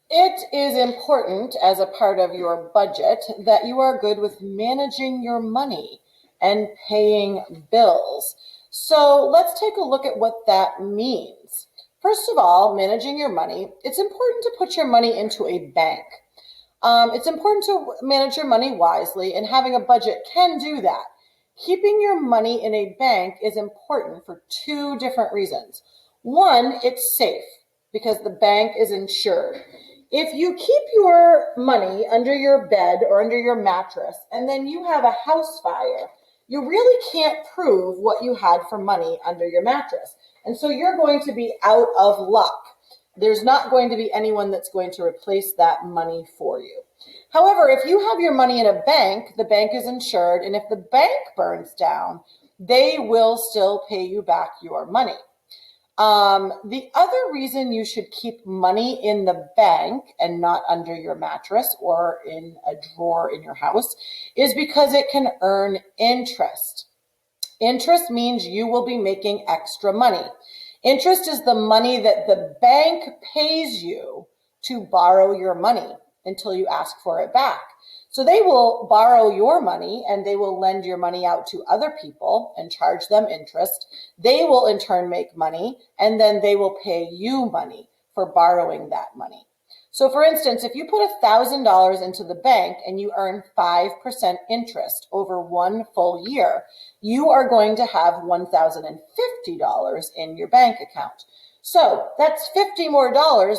It is important as a part of your budget that you are good with managing your money and paying bills. So let's take a look at what that means. First of all, managing your money, it's important to put your money into a bank. It's important to manage your money wisely, and having a budget can do that. Keeping your money in a bank is important for two different reasons. One, it's safe because the bank is insured. If you keep your money under your bed or under your mattress and then you have a house fire, you really can't prove what you had for money under your mattress. And so you're going to be out of luck. There's not going to be anyone that's going to replace that money for you. However, if you have your money in a bank, the bank is insured, and if the bank burns down, they will still pay you back your money. The other reason you should keep money in the bank and not under your mattress or in a drawer in your house is because it can earn interest. Interest means you will be making extra money. Interest is the money that the bank pays you to borrow your money until you ask for it back. So they will borrow your money and they will lend your money out to other people and charge them interest. They will in turn make money, and then they will pay you money for borrowing that money. So for instance, if you put $1,000 into the bank and you earn 5% interest over one full year, you are going to have $1,050 in your bank account. So that's $50 more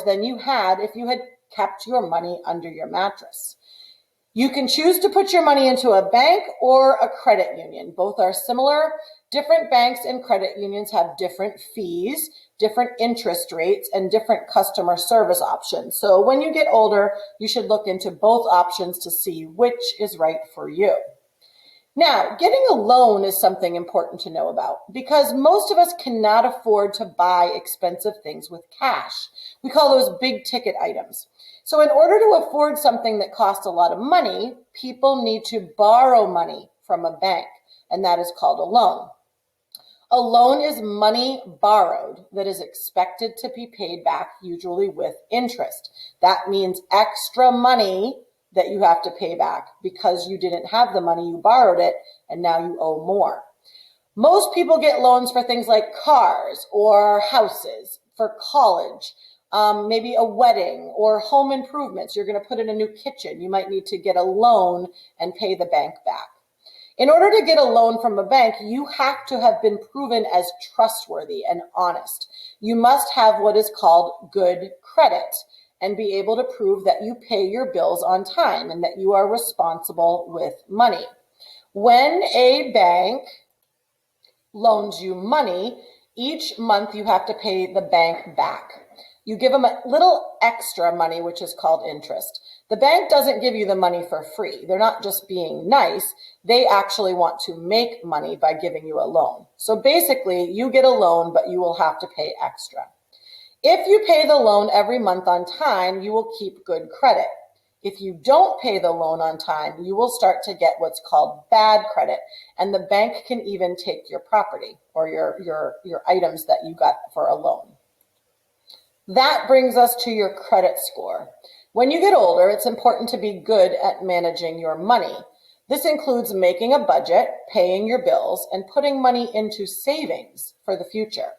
than you had if you had kept your money under your mattress. You can choose to put your money into a bank or a credit union. Both are similar. Different banks and credit unions have different fees, different interest rates, and different customer service options. So when you get older, you should look into both options to see which is right for you. Now, getting a loan is something important to know about because most of us cannot afford to buy expensive things with cash. We call those big ticket items. So in order to afford something that costs a lot of money, people need to borrow money from a bank, and that is called a loan. A loan is money borrowed that is expected to be paid back, usually with interest. That means extra money that you have to pay back because you didn't have the money, you borrowed it, and now you owe more. Most people get loans for things like cars or houses, for college, maybe a wedding or home improvements. You're going to put in a new kitchen. You might need to get a loan and pay the bank back. In order to get a loan from a bank, you have to have been proven as trustworthy and honest. You must have what is called good credit and be able to prove that you pay your bills on time and that you are responsible with money. When a bank loans you money, each month you have to pay the bank back. You give them a little extra money, which is called interest. The bank doesn't give you the money for free. They're not just being nice. They actually want to make money by giving you a loan. So basically, you get a loan, but you will have to pay extra. If you pay the loan every month on time, you will keep good credit. If you don't pay the loan on time, you will start to get what's called bad credit, and the bank can even take your property or your items that you got for a loan. That brings us to your credit score. When you get older, it's important to be good at managing your money. This includes making a budget, paying your bills, and putting money into savings for the future.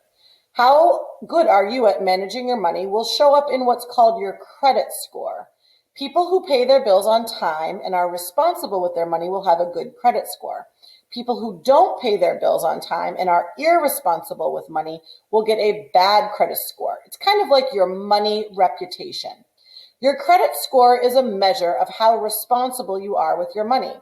How good are you at managing your money will show up in what's called your credit score. People who pay their bills on time and are responsible with their money will have a good credit score. People who don't pay their bills on time and are irresponsible with money will get a bad credit score. It's kind of like your money reputation. Your credit score is a measure of how responsible you are with your money.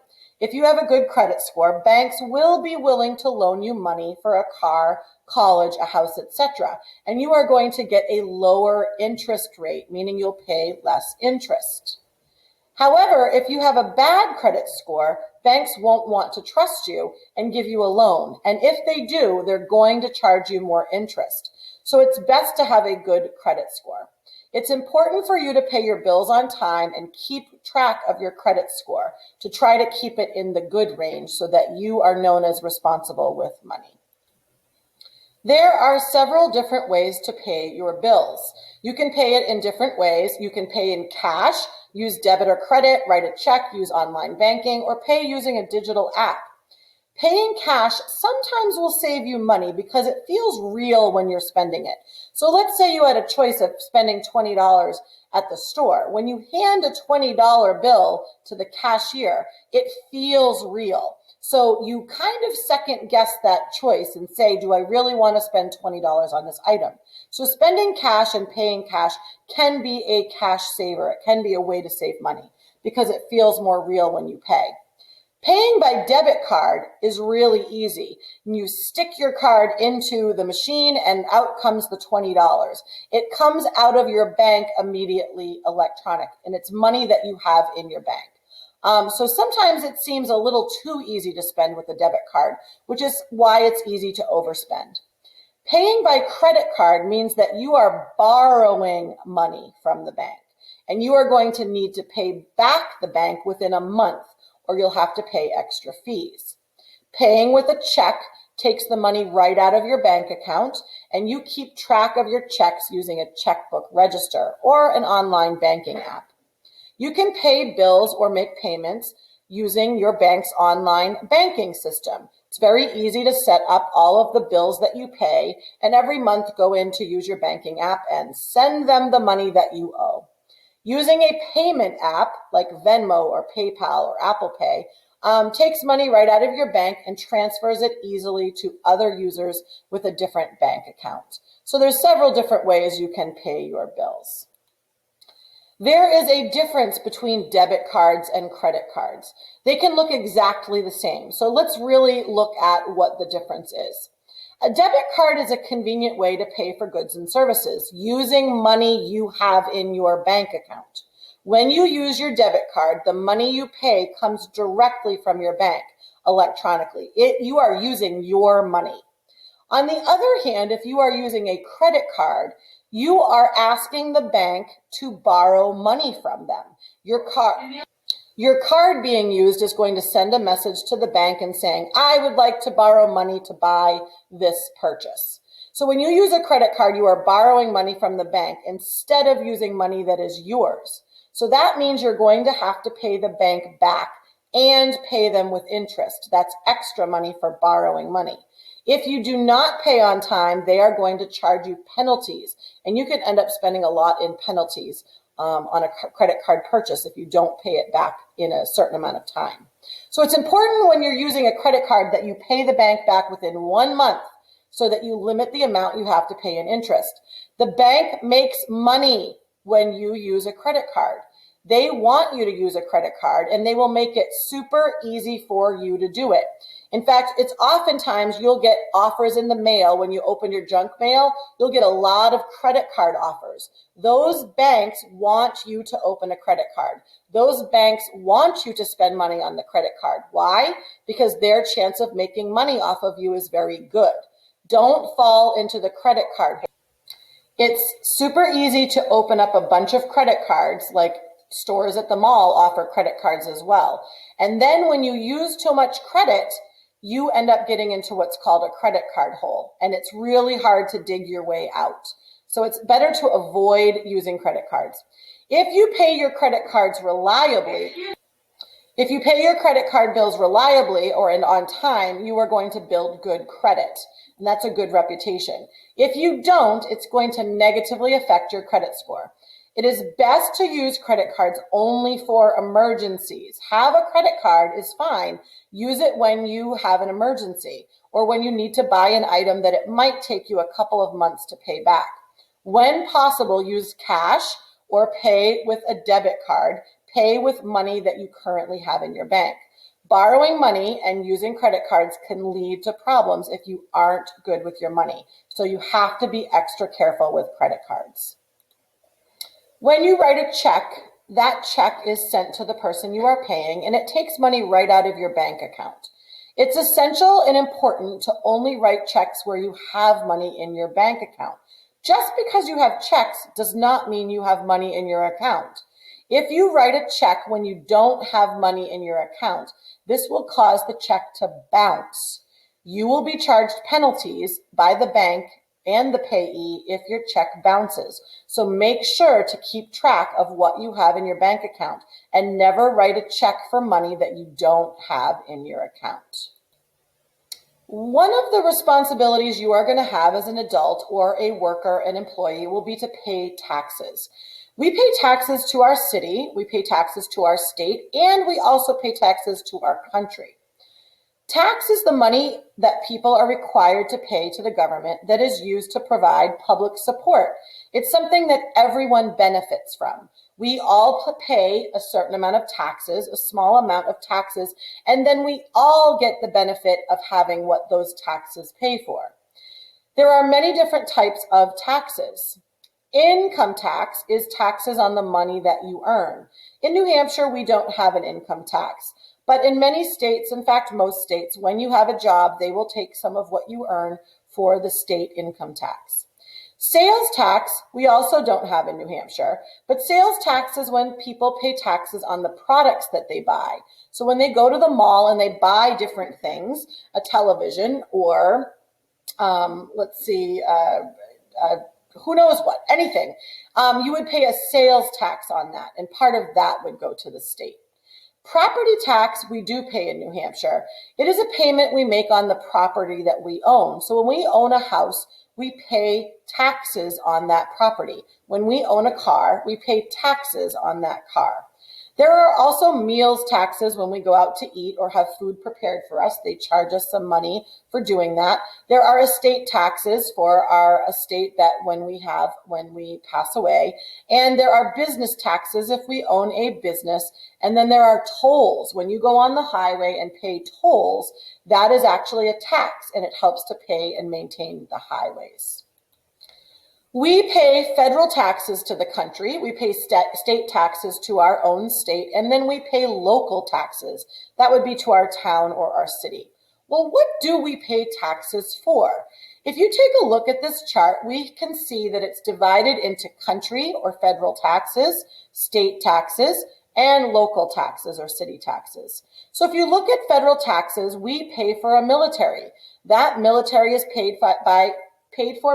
If you have a good credit score, banks will be willing to loan you money for a car, college, a house, etc. And you are going to get a lower interest rate, meaning you'll pay less interest. However, if you have a bad credit score, banks won't want to trust you and give you a loan. And if they do, they're going to charge you more interest. So it's best to have a good credit score. It's important for you to pay your bills on time and keep track of your credit score to try to keep it in the good range so that you are known as responsible with money. There are several different ways to pay your bills. You can pay it in different ways. You can pay in cash, use debit or credit, write a check, use online banking, or pay using a digital app. Paying cash sometimes will save you money because it feels real when you're spending it. So let's say you had a choice of spending $20 at the store. When you hand a $20 bill to the cashier, it feels real. So you kind of second guess that choice and say, do I really want to spend $20 on this item? So spending cash and paying cash can be a cash saver. It can be a way to save money because it feels more real when you pay. Paying by debit card is really easy. You stick your card into the machine and out comes the $20. It comes out of your bank immediately electronic, and it's money that you have in your bank. So sometimes it seems a little too easy to spend with a debit card, which is why it's easy to overspend. Paying by credit card means that you are borrowing money from the bank, and you are going to need to pay back the bank within a month, or you'll have to pay extra fees. Paying with a check takes the money right out of your bank account, and you keep track of your checks using a checkbook register or an online banking app. You can pay bills or make payments using your bank's online banking system. It's very easy to set up all of the bills that you pay, and every month go in to use your banking app and send them the money that you owe. Using a payment app like Venmo or PayPal or Apple Pay takes money right out of your bank and transfers it easily to other users with a different bank account. So there's several different ways you can pay your bills. There is a difference between debit cards and credit cards. They can look exactly the same. So let's really look at what the difference is. A debit card is a convenient way to pay for goods and services using money you have in your bank account. When you use your debit card, the money you pay comes directly from your bank electronically. You are using your money. On the other hand, if you are using a credit card, you are asking the bank to borrow money from them. Your card being used is going to send a message to the bank and saying, I would like to borrow money to buy this purchase. So when you use a credit card, you are borrowing money from the bank instead of using money that is yours. So that means you're going to have to pay the bank back and pay them with interest. That's extra money for borrowing money. If you do not pay on time, they are going to charge you penalties, and you can end up spending a lot in penalties on a credit card purchase if you don't pay it back in a certain amount of time. So it's important when you're using a credit card that you pay the bank back within 1 month so that you limit the amount you have to pay in interest. The bank makes money when you use a credit card. They want you to use a credit card, and they will make it super easy for you to do it. In fact, it's oftentimes you'll get offers in the mail when you open your junk mail. You'll get a lot of credit card offers. Those banks want you to open a credit card. Those banks want you to spend money on the credit card. Why? Because their chance of making money off of you is very good. Don't fall into the credit card. It's super easy to open up a bunch of credit cards, like stores at the mall offer credit cards as well. And then when you use too much credit, you end up getting into what's called a credit card hole, and it's really hard to dig your way out. So it's better to avoid using credit cards. If you pay your credit cards reliably, if you pay your credit card bills reliably or on time, you are going to build good credit, and that's a good reputation. If you don't, it's going to negatively affect your credit score. It is best to use credit cards only for emergencies. Have a credit card is fine. Use it when you have an emergency or when you need to buy an item that it might take you a couple of months to pay back. When possible, use cash or pay with a debit card. Pay with money that you currently have in your bank. Borrowing money and using credit cards can lead to problems if you aren't good with your money. So you have to be extra careful with credit cards. When you write a check, that check is sent to the person you are paying, and it takes money right out of your bank account. It's essential and important to only write checks where you have money in your bank account. Just because you have checks does not mean you have money in your account. If you write a check when you don't have money in your account, this will cause the check to bounce. You will be charged penalties by the bank and the payee if your check bounces. So make sure to keep track of what you have in your bank account and never write a check for money that you don't have in your account. One of the responsibilities you are going to have as an adult or a worker, an employee, will be to pay taxes. We pay taxes to our city, we pay taxes to our state, and we also pay taxes to our country. Tax is the money that people are required to pay to the government that is used to provide public support. It's something that everyone benefits from. We all pay a certain amount of taxes, a small amount of taxes, and then we all get the benefit of having what those taxes pay for. There are many different types of taxes. Income tax is taxes on the money that you earn. In New Hampshire, we don't have an income tax. But in many states, in fact, most states, when you have a job, they will take some of what you earn for the state income tax. Sales tax, we also don't have in New Hampshire, but sales tax is when people pay taxes on the products that they buy. So when they go to the mall and they buy different things, a television or, who knows what, anything, you would pay a sales tax on that, and part of that would go to the state. Property tax we do pay in New Hampshire. It is a payment we make on the property that we own. So when we own a house, we pay taxes on that property. When we own a car, we pay taxes on that car. There are also meals taxes when we go out to eat or have food prepared for us. They charge us some money for doing that. There are estate taxes for our estate that when we pass away. And there are business taxes if we own a business. And then there are tolls. When you go on the highway and pay tolls, that is actually a tax, and it helps to pay and maintain the highways. We pay federal taxes to the country, we pay state taxes to our own state, and then we pay local taxes. That would be to our town or our city. Well, what do we pay taxes for? If you take a look at this chart, we can see that it's divided into country or federal taxes, state taxes, and local taxes or city taxes. So if you look at federal taxes, we pay for a military. That military is paid for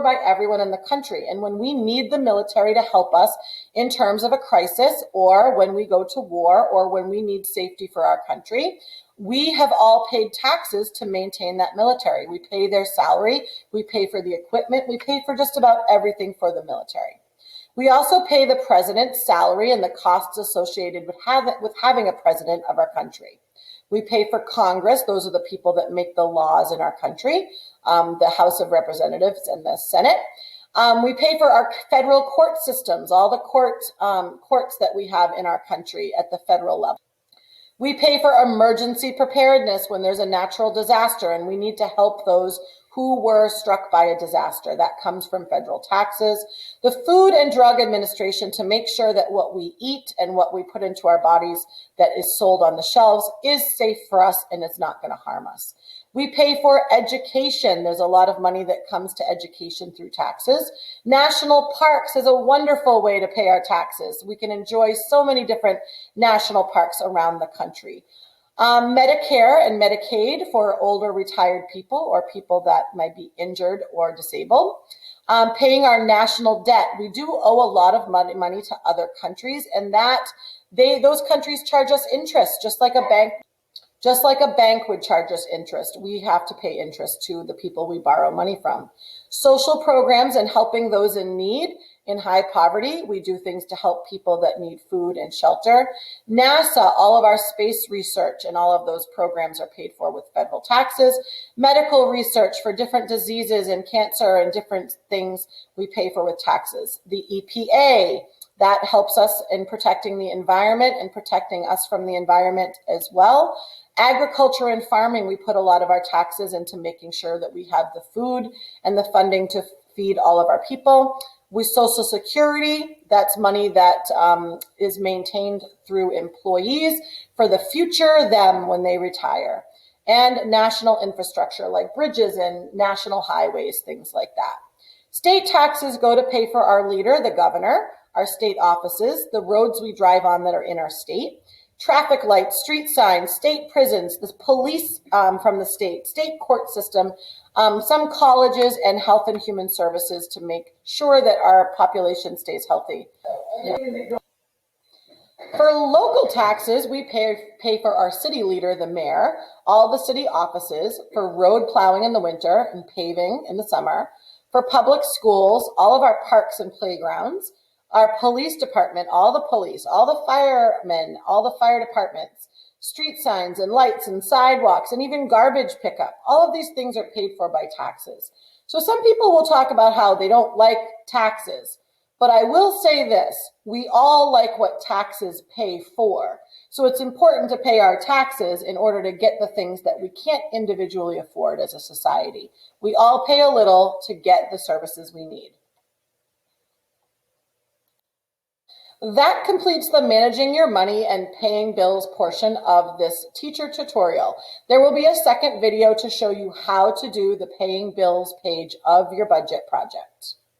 by everyone in the country. And when we need the military to help us in terms of a crisis, or when we go to war, or when we need safety for our country, we have all paid taxes to maintain that military. We pay their salary, we pay for the equipment, we pay for just about everything for the military. We also pay the president's salary and the costs associated with having a president of our country. We pay for Congress. Those are the people that make the laws in our country, the House of Representatives and the Senate. We pay for our federal court systems, all the courts that we have in our country at the federal level. We pay for emergency preparedness when there's a natural disaster and we need to help those who were struck by a disaster. That comes from federal taxes. The Food and Drug Administration, to make sure that what we eat and what we put into our bodies that is sold on the shelves is safe for us and it's not going to harm us. We pay for education. There's a lot of money that comes to education through taxes. National parks is a wonderful way to pay our taxes. We can enjoy so many different national parks around the country. Medicare and Medicaid for older retired people or people that might be injured or disabled. Paying our national debt. We do owe a lot of money to other countries, and those countries charge us interest, just like a bank would charge us interest. We have to pay interest to the people we borrow money from. Social programs and helping those in need. In high poverty, we do things to help people that need food and shelter. NASA, all of our space research and all of those programs are paid for with federal taxes. Medical research for different diseases and cancer and different things we pay for with taxes. The EPA, that helps us in protecting the environment and protecting us from the environment as well. Agriculture and farming, we put a lot of our taxes into making sure that we have the food and the funding to feed all of our people. With Social Security, that's money that is maintained through employees for the future them when they retire. And national infrastructure like bridges and national highways, things like that. State taxes go to pay for our leader, the governor, our state offices, the roads we drive on that are in our state. traffic lights, street signs, state prisons, the police from the state court system, some colleges, and health and human services to make sure that our population stays healthy. Yeah. For local taxes, we pay for our city leader, the mayor, all the city offices, for road plowing in the winter and paving in the summer, for public schools, all of our parks and playgrounds, our police department, all the police, all the firemen, all the fire departments, street signs and lights and sidewalks, and even garbage pickup. All of these things are paid for by taxes. So some people will talk about how they don't like taxes. But I will say this, we all like what taxes pay for. So it's important to pay our taxes in order to get the things that we can't individually afford as a society. We all pay a little to get the services we need. That completes the managing your money and paying bills portion of this teacher tutorial. There will be a second video to show you how to do the paying bills page of your budget project.